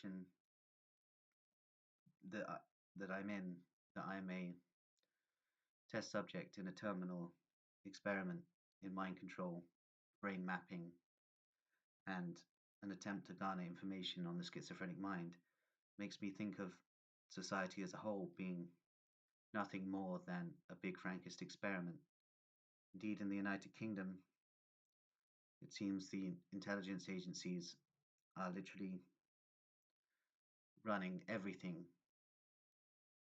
situation that I, that I'm in, that I'm a test subject in a terminal experiment in mind control, brain mapping, and an attempt to garner information on the schizophrenic mind makes me think of society as a whole being nothing more than a big Frankist experiment. Indeed, in the United Kingdom, it seems the intelligence agencies are literally running everything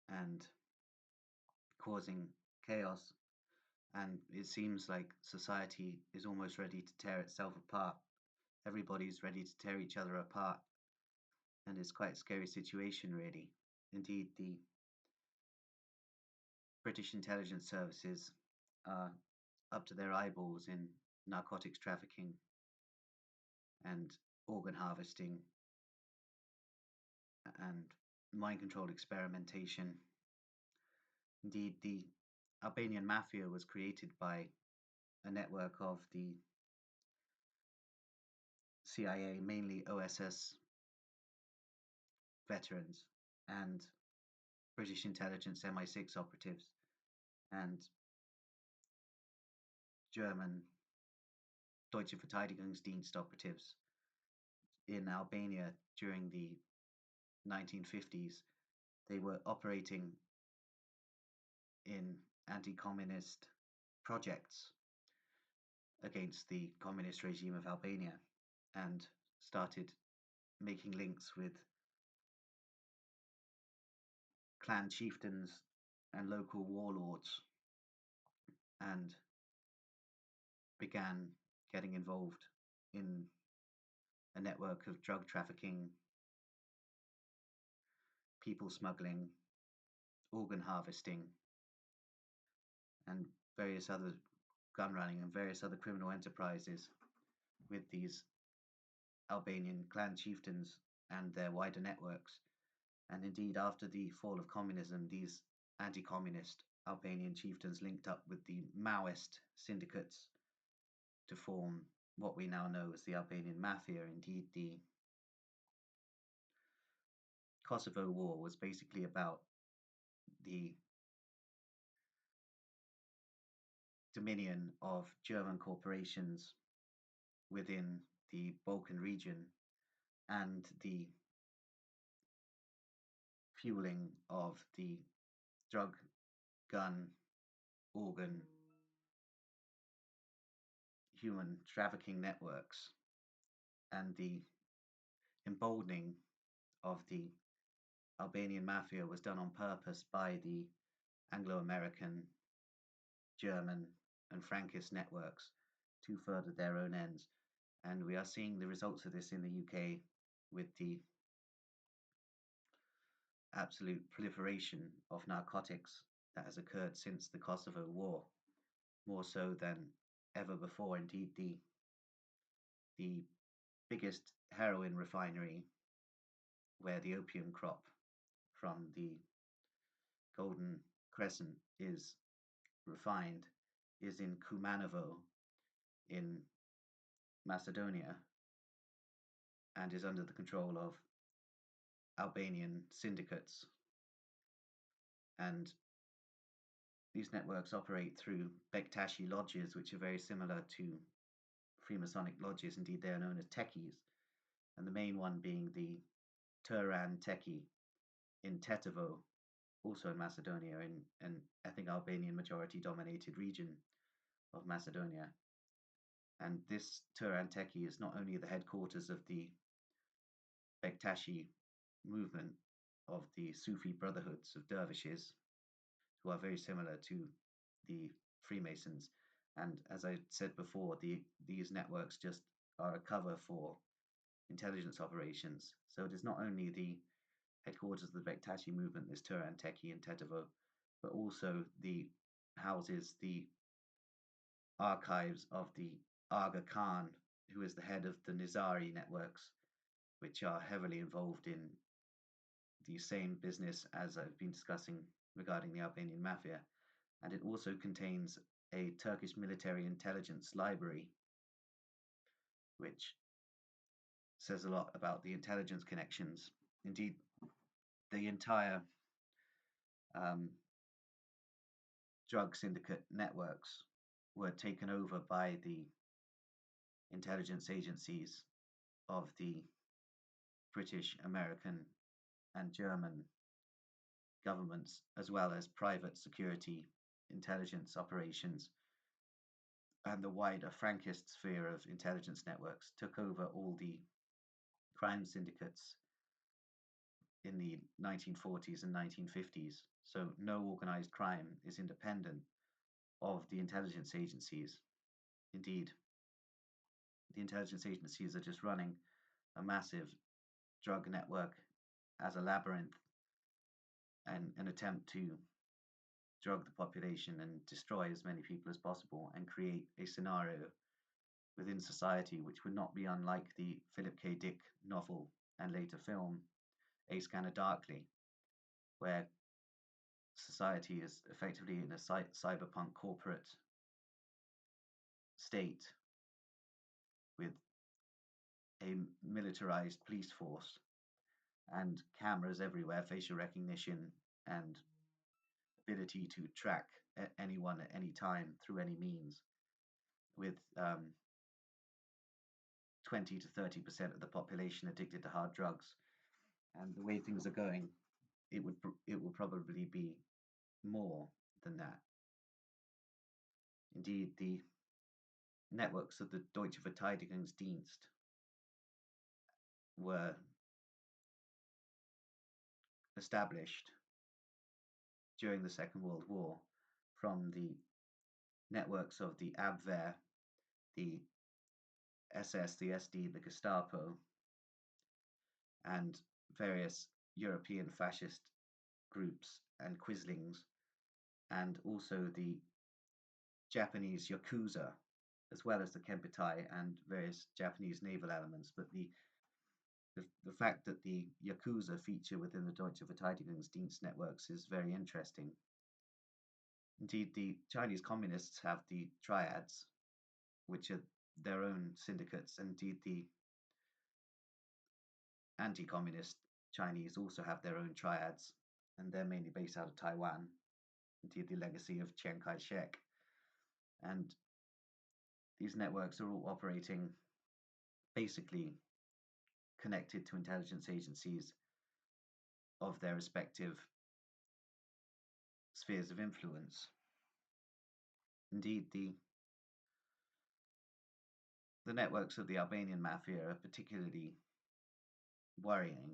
and causing chaos. And it seems like society is almost ready to tear itself apart. Everybody's ready to tear each other apart. And it's quite a scary situation, really. Indeed, the British intelligence services are up to their eyeballs in narcotics trafficking and organ harvesting and mind control experimentation. Indeed, the Albanian mafia was created by a network of the CIA, mainly OSS veterans and British intelligence MI6 operatives and German Deutsche Verteidigungsdienst operatives in Albania during the 1950s. They were operating in anti-communist projects against the communist regime of Albania and started making links with clan chieftains and local warlords and began getting involved in a network of drug trafficking, people smuggling, organ harvesting, and various other gun running and various other criminal enterprises with these Albanian clan chieftains and their wider networks. And indeed, after the fall of communism, these anti communist Albanian chieftains linked up with the Maoist syndicates to form what we now know as the Albanian Mafia. Indeed, the Kosovo War was basically about the dominion of German corporations within the Balkan region and the fueling of the drug, gun, organ, human trafficking networks and the emboldening of the Albanian mafia was done on purpose by the Anglo American, German, and Frankist networks to further their own ends. And we are seeing the results of this in the UK with the absolute proliferation of narcotics that has occurred since the Kosovo War, more so than ever before. Indeed, the biggest heroin refinery where the opium crop from the Golden Crescent is refined is in Kumanovo in Macedonia and is under the control of Albanian syndicates. And these networks operate through Bektashi lodges, which are very similar to Freemasonic lodges. Indeed, they are known as techies, and the main one being the Turan Teki in Tetovo, also in Macedonia, in an ethnic Albanian majority dominated region of Macedonia. And this Turan Teki is not only the headquarters of the Bektashi movement of the Sufi brotherhoods of dervishes, who are very similar to the Freemasons. And as I said before, these networks just are a cover for intelligence operations. So it is not only the headquarters of the Bektashi movement, this Turan Teki in Tetovo, but also the houses the archives of the Aga Khan, who is the head of the Nizari networks, which are heavily involved in the same business as I've been discussing regarding the Albanian mafia. And it also contains a Turkish military intelligence library, which says a lot about the intelligence connections. Indeed, the entire um, drug syndicate networks were taken over by the intelligence agencies of the British, American, and German governments, as well as private security intelligence operations, and the wider Frankist sphere of intelligence networks took over all the crime syndicates in the 1940s and 1950s. So no organized crime is independent of the intelligence agencies. Indeed, the intelligence agencies are just running a massive drug network as a labyrinth and an attempt to drug the population and destroy as many people as possible and create a scenario within society which would not be unlike the Philip K. Dick novel and later film A Scanner Darkly, where society is effectively in a cyberpunk corporate state with a militarized police force and cameras everywhere, facial recognition, and ability to track anyone at any time through any means, with 20 to 30% of the population addicted to hard drugs. And the way things are going, it will probably be more than that. Indeed, the networks of the Deutsche Verteidigungsdienst were established during the Second World War from the networks of the Abwehr, the SS, the SD, the Gestapo, and various European fascist groups and quislings, and also the Japanese Yakuza, as well as the Kempitai and various Japanese naval elements. But the fact that the Yakuza feature within the Deutsche Verteidigungsdienst networks is very interesting. Indeed, the Chinese communists have the triads, which are their own syndicates. Indeed, the anti-communist Chinese also have their own triads, and they're mainly based out of Taiwan. Indeed, the legacy of Chiang Kai-shek. And these networks are all operating basically connected to intelligence agencies of their respective spheres of influence. Indeed, the networks of the Albanian mafia are particularly worrying,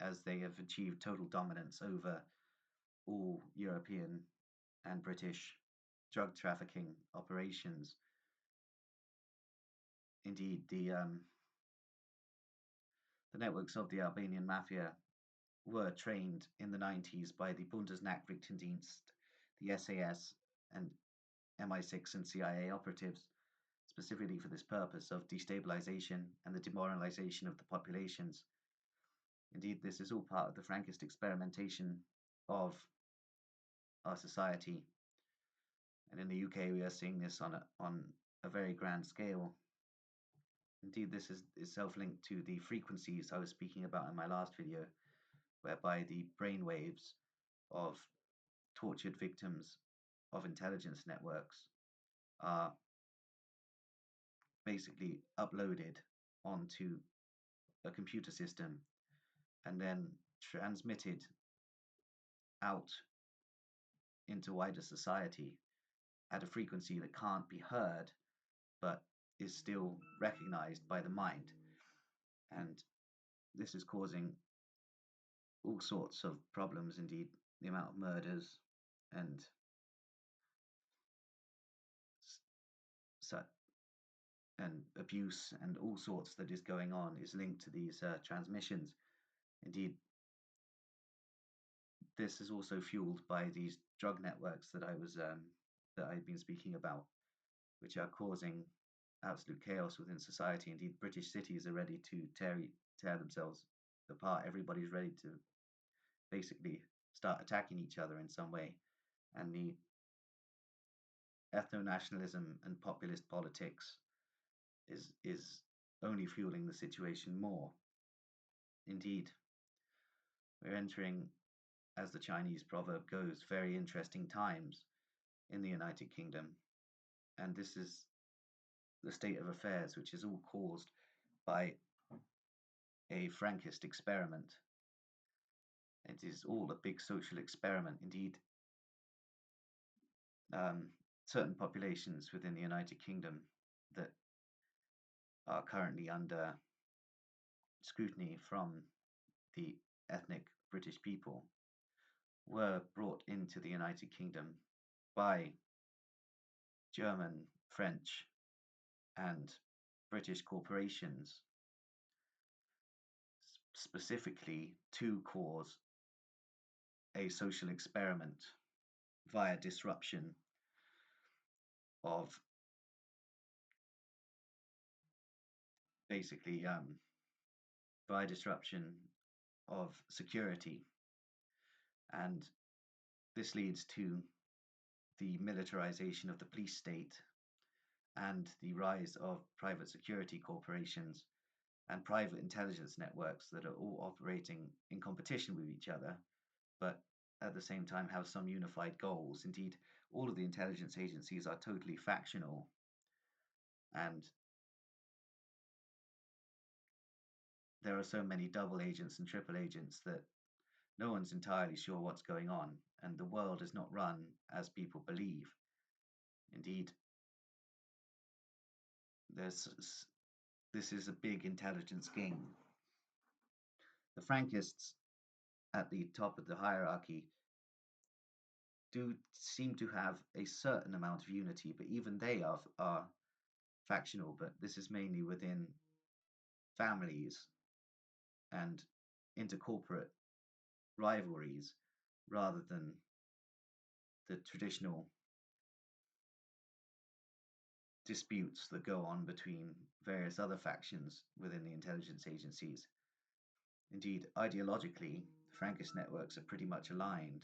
as they have achieved total dominance over all European and British drug trafficking operations. Indeed, the networks of the Albanian mafia were trained in the 90s by the Bundesnachrichtendienst, the SAS, and MI6 and CIA operatives, specifically for this purpose of destabilization and the demoralization of the populations. Indeed, this is all part of the Frankist experimentation of our society. And in the UK, we are seeing this on a very grand scale. Indeed, this is self-linked to the frequencies I was speaking about in my last video, whereby the brainwaves of tortured victims of intelligence networks are basically uploaded onto a computer system and then transmitted out into wider society at a frequency that can't be heard but is still recognized by the mind. And this is causing all sorts of problems. Indeed, the amount of murders and abuse and all sorts that is going on is linked to these transmissions. Indeed, this is also fueled by these drug networks that I've been speaking about, which are causing absolute chaos within society. Indeed, British cities are ready to tear themselves apart. Everybody's ready to basically start attacking each other in some way, and the ethno-nationalism and populist politics is only fueling the situation more. Indeed, we're entering, as the Chinese proverb goes, very interesting times in the United Kingdom. And this is the state of affairs, which is all caused by a Frankist experiment. It is all a big social experiment. Indeed, um, certain populations within the United Kingdom that are currently under scrutiny from the ethnic British people were brought into the United Kingdom by German, French, and British corporations, specifically to cause a social experiment via disruption of basically via disruption of security. And this leads to the militarization of the police state and the rise of private security corporations and private intelligence networks that are all operating in competition with each other, but at the same time have some unified goals. Indeed, all of the intelligence agencies are totally factional, and there are so many double agents and triple agents that no one's entirely sure what's going on, and the world is not run as people believe. Indeed, this is a big intelligence game. The Frankists at the top of the hierarchy do seem to have a certain amount of unity, but even they are factional. But this is mainly within families and intercorporate rivalries rather than the traditional disputes that go on between various other factions within the intelligence agencies. Indeed, ideologically, the Frankist networks are pretty much aligned,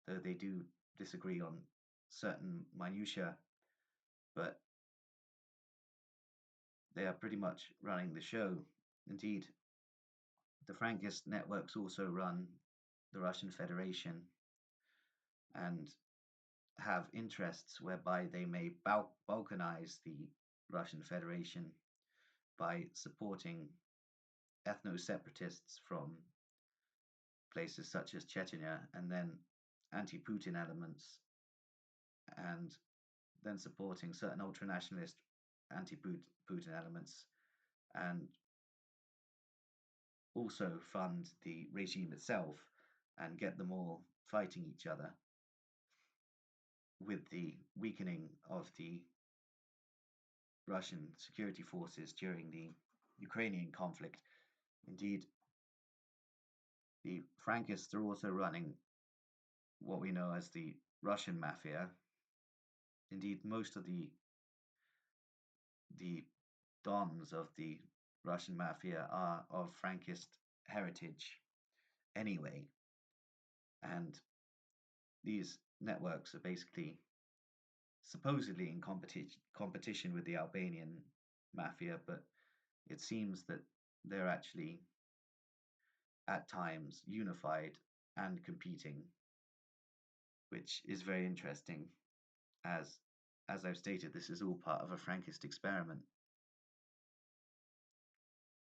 though they do disagree on certain minutiae, but they are pretty much running the show. Indeed, the Frankist networks also run the Russian Federation and have interests whereby they may balkanize the Russian Federation by supporting ethno-separatists from places such as Chechnya, and then anti-Putin elements, and then supporting certain ultra-nationalist anti-Putin elements, and also fund the regime itself and get them all fighting each other, with the weakening of the Russian security forces during the Ukrainian conflict. Indeed, the Frankists are also running what we know as the Russian mafia. Indeed, most of the dons of the Russian mafia are of Frankist heritage anyway, and these networks are basically supposedly in competition with the Albanian mafia, but it seems that they're actually at times unified and competing, which is very interesting. As I've stated, this is all part of a Frankist experiment.